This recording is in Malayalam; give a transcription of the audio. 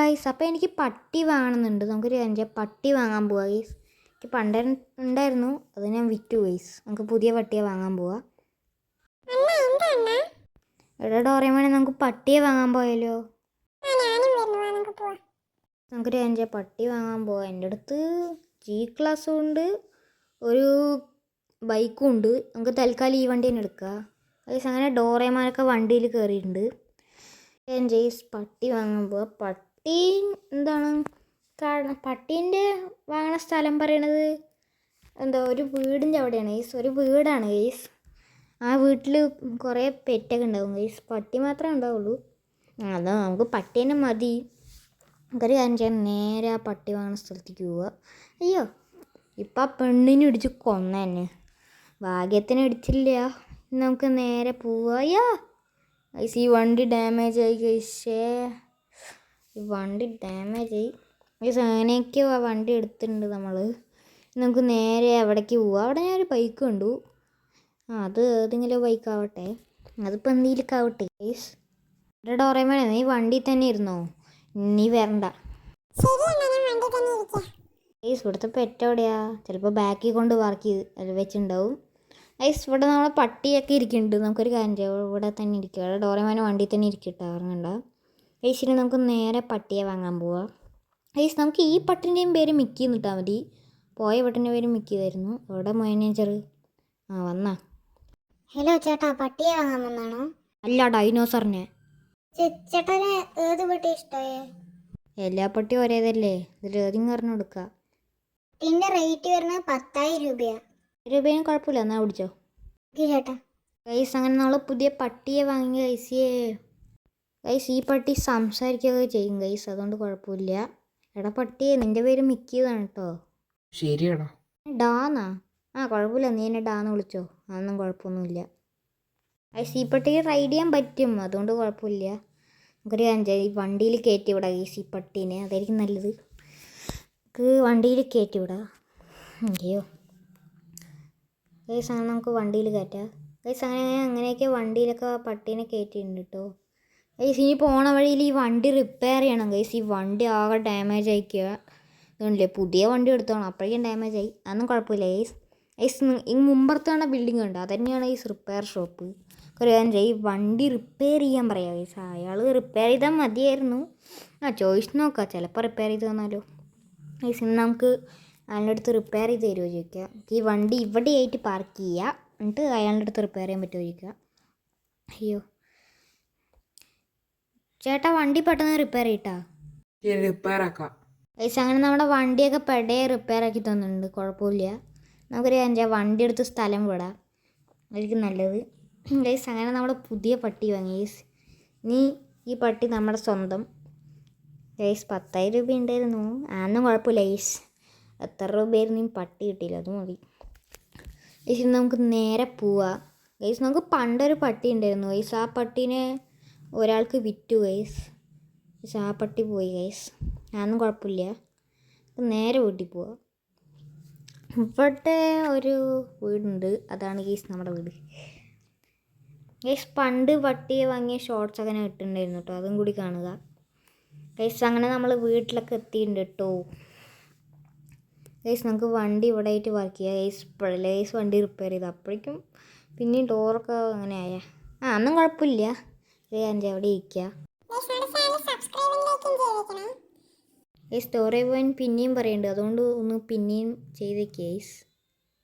ഗൈസ്, അപ്പോൾ എനിക്ക് പട്ടി വാങ്ങണമെന്നുണ്ട്. നമുക്കൊരു പട്ടി വാങ്ങാൻ പോവാം ഗൈസ്. എനിക്ക് പണ്ട് ഉണ്ടായിരുന്നു, അത് ഞാൻ വിറ്റു ഗൈസ്. നമുക്ക് പുതിയ പട്ടിയെ വാങ്ങാൻ പോവാം. എടാ ഡോറേമോനെ, നമുക്ക് പട്ടിയെ വാങ്ങാൻ പോയാലോ? നമുക്കൊരു പട്ടി വാങ്ങാൻ പോവാം. എൻ്റെ അടുത്ത് G-ക്ലാസ്സും ഉണ്ട്, ഒരു ബൈക്കും ഉണ്ട്. നമുക്ക് തൽക്കാലം ഈ വണ്ടി തന്നെ എടുക്കാം ഗൈസ്. അങ്ങനെ ഡോറേമോനൊക്കെ വണ്ടിയിൽ കയറിയിട്ടുണ്ട്. ജെയ്സ് പട്ടി വാങ്ങാൻ പോവാം. പട്ടി എന്താണ് പട്ടീൻ്റെ വാങ്ങണ സ്ഥലം പറയണത് എന്താ ഒരു വീടിൻ്റെ അവിടെയാണ് ഗൈസ്. ഒരു വീടാണ് ഗൈസ്. ആ വീട്ടിൽ കുറേ പെറ്റൊക്കെ ഉണ്ടാവും ഗൈസ്. പട്ടി മാത്രമേ ഉണ്ടാവുള്ളൂ. അതോ നമുക്ക് പട്ടി തന്നെ മതി. നമുക്കൊരു കാര്യം ചെയ്യാൻ, നേരെ ആ പട്ടി വാങ്ങുന്ന സ്ഥലത്തേക്ക് പോവുക. അയ്യോ, ഇപ്പം ആ പെണ്ണിനെ ഇടിച്ച് കൊന്ന തന്നെ. ഭാഗ്യത്തിന് ഇടിച്ചില്ല. നമുക്ക് നേരെ പോവുക. അയ്യോ ഗൈസ്, ഈ വണ്ടി ഡാമേജ് ആയി ഗൈസേ. ഈ വണ്ടി ഡാമേജ് ആയി ഗൈസ്. അങ്ങനെയൊക്കെയോ ആ വണ്ടി എടുത്തിട്ടുണ്ട് നമ്മൾ. നമുക്ക് നേരെ എവിടേക്ക് പോവാം. അവിടെ ഞാനൊരു ബൈക്ക് കണ്ടു. അത് ഏതെങ്കിലും ബൈക്കാവട്ടെ, അതിപ്പോൾ എന്തെങ്കിലുമൊക്കെ ആവട്ടെ ഗൈസ്. എൻ്റെ ഡോറേമോനെ, നീ വണ്ടി തന്നെ ഇരുന്നോ, നീ വരണ്ട ഗൈസ്. ഇവിടുത്തെ പെറ്റ് എവിടെയാ? ചിലപ്പോൾ ബാക്കിൽ കൊണ്ട് വർക്ക് ചെയ്ത് വെച്ചിട്ടുണ്ടാവും ഗൈസ്. ഇവിടെ നമ്മളെ പട്ടിയൊക്കെ ഇരിക്കുന്നുണ്ട്. നമുക്കൊരു കാര്യം ചെയ്യാം, ഇവിടെ തന്നെ ഇരിക്കുക. ഇവിടെ ഡോറേമോനെ വണ്ടി തന്നെ ഇരിക്കട്ടെ, ഇറങ്ങണ്ട ഗൈസിന്. നമുക്ക് നേരെ പട്ടിയെ വാങ്ങാൻ പോവാം ഗൈസ്. നമുക്ക് ഈ പട്ടിൻ്റെയും പേര് മിക്കി എന്നിട്ടാൽ മതി. പോയ പട്ടിൻ്റെ പേര് മിക്കി ആയിരുന്നു. അവിടെ മാനേജർ വന്നാ? ഹലോ ചേട്ടാ, പട്ടിയെ വാങ്ങാൻ വന്നാണോ? അല്ല, ഡൈനോസറിനെ. ചേട്ടന് ഏത് പട്ടി ഇഷ്ടമായേ? എല്ലാ പട്ടിയും ഒരേതല്ലേ, ഇതിൽ ഏതെങ്കിലും പറഞ്ഞു കൊടുക്കുക. ഇതിൻ്റെ റേറ്റ് വരുന്നത് 10,000 രൂപയാണ്. രൂപയും കുഴപ്പമില്ല, എന്നാൽ പിടിച്ചോ ചേട്ടാ. ഗൈസ്, അങ്ങനെ നമ്മൾ പുതിയ പട്ടിയെ വാങ്ങി ഗൈസിയേ. ഗൈസ്, ഈ പട്ടി സംസാരിക്കുകയൊക്കെ ചെയ്യും ഗൈസ്, അതുകൊണ്ട് കുഴപ്പമില്ല. എടാ പട്ടിയെ, നിൻ്റെ പേര് മിക്കിയതാണ് കേട്ടോ. ശരിയാടാ. ഡാന്നാ? കുഴപ്പമില്ല, നീ എന്നെ ഡാന്ന് വിളിച്ചോ, അതൊന്നും കുഴപ്പമൊന്നുമില്ല ഗൈസ്. ഈ പട്ടിക്ക് റൈഡ് ചെയ്യാൻ പറ്റും, അതുകൊണ്ട് കുഴപ്പമില്ല. നമുക്കൊരു ഈ വണ്ടിയിൽ കയറ്റി വിടാം ഗൈസ് ഈ പട്ടീനെ, അതായിരിക്കും നല്ലത്. നമുക്ക് വണ്ടിയിൽ കയറ്റി വിടാം. അയ്യോ ഗൈസ്, അങ്ങനെ നമുക്ക് വണ്ടിയിൽ കയറ്റാം ഗൈസ്. അങ്ങനെയൊക്കെ വണ്ടിയിലൊക്കെ പട്ടീനെ കയറ്റിയിട്ടുണ്ട് കേട്ടോ ഗൈസ്. ഇനി പോണ വഴിയിൽ ഈ വണ്ടി റിപ്പയർ ചെയ്യണം ഗൈസ്. ഈ വണ്ടി ആകെ ഡാമേജ് ആയിക്കുക. അതുകൊണ്ടില്ലേ, പുതിയ വണ്ടി എടുത്തോണം, അപ്പോഴേക്കും ഡാമേജ് ആയി. അതൊന്നും കുഴപ്പമില്ല ഗൈസ്. ഗൈസ്, ഈ മുമ്പർത്താണ് ബിൽഡിംഗ് ഉണ്ട്, അതന്നെയാണ് ഈ റിപ്പയർ ഷോപ്പ്. ഒരു കാര്യം ഈ വണ്ടി റിപ്പയർ ചെയ്യാൻ പറയാം ഗൈസ്. അയാൾ റിപ്പയർ ചെയ്താൽ മതിയായിരുന്നു. ചോദിച്ചു നോക്കാം, ചിലപ്പോൾ റിപ്പയർ ചെയ്ത് തന്നാലോ ഗൈസ്. ഇന്ന് നമുക്ക് അയാളുടെ അടുത്ത് റിപ്പയർ ചെയ്ത് തരുമോ ചോദിക്കാം. ഈ വണ്ടി ഇവിടെയായിട്ട് പാർക്ക് ചെയ്യുക, എന്നിട്ട് അയാളുടെ അടുത്ത് റിപ്പയർ ചെയ്യാൻ പറ്റുമോ ചോദിക്കുക. അയ്യോ ചേട്ടാ, വണ്ടി പെട്ടെന്ന് റിപ്പയർ ചെയ്യട്ടാ. റിപ്പയർ ആക്കാം ഗൈസ്. അങ്ങനെ നമ്മുടെ വണ്ടിയൊക്കെ പെടയെ റിപ്പയർ ആക്കി തന്നിട്ടുണ്ട്, കുഴപ്പമില്ല. നമുക്കൊരു വണ്ടി എടുത്ത് സ്ഥലം വിടാം, അതായിരിക്കും നല്ലത് ഗൈസ്. അങ്ങനെ നമ്മൾ പുതിയ പട്ടി വാങ്ങി ഗൈസ്. നീ ഈ പട്ടി നമ്മുടെ സ്വന്തം ഗൈസ്. 10,000 രൂപ ഉണ്ടായിരുന്നു, അതൊന്നും കുഴപ്പമില്ല ഗൈസ്. എത്ര രൂപയായിരുന്നു ഈ പട്ടി കിട്ടിയില്ല, അത് മതി ഗൈസ്. നമുക്ക് നേരെ പോവാം ഗൈസ്. നമുക്ക് പണ്ടൊരു പട്ടി ഉണ്ടായിരുന്നു ഗൈസ്. ആ പട്ടീനെ ഒരാൾക്ക് വിറ്റു ഗൈസ്. ആ പട്ടി പോയി ഗൈസ്, അതൊന്നും കുഴപ്പമില്ല. നേരെ വീട്ടിൽ പോവാം. ഇവിടെ ഒരു വീടുണ്ട്, അതാണ് ഗൈസ് നമ്മുടെ വീട് ഗൈസ്. പണ്ട് പട്ടിയെ വാങ്ങിയ ഷോർട്സ് ഒക്കെ ഇട്ടിട്ടുണ്ടായിരുന്നു കേട്ടോ, അതും കൂടി കാണുക ഗൈസ്. അങ്ങനെ നമ്മൾ വീട്ടിലൊക്കെ എത്തിയിട്ടുണ്ട് കേട്ടോ ഗൈസ്. നമുക്ക് വണ്ടി ഇവിടെ ആയിട്ട് വർക്ക് ചെയ്യാം ഗൈസ്. ഇപ്പോഴല്ലേ ഗൈസ് വണ്ടി റിപ്പയർ ചെയ്ത്, അപ്പോഴേക്കും പിന്നെയും ഡോറൊക്കെ അങ്ങനെ ആയ. ഒന്നും കുഴപ്പമില്ല. അവിടെ ഇരിക്കുക ഗൈസ്. സ്റ്റോറി പോയിൻ പിന്നെയും പറയുന്നുണ്ട്, അതുകൊണ്ട് ഒന്ന് പിന്നെയും ചെയ്തേക്ക് ഗൈസ്.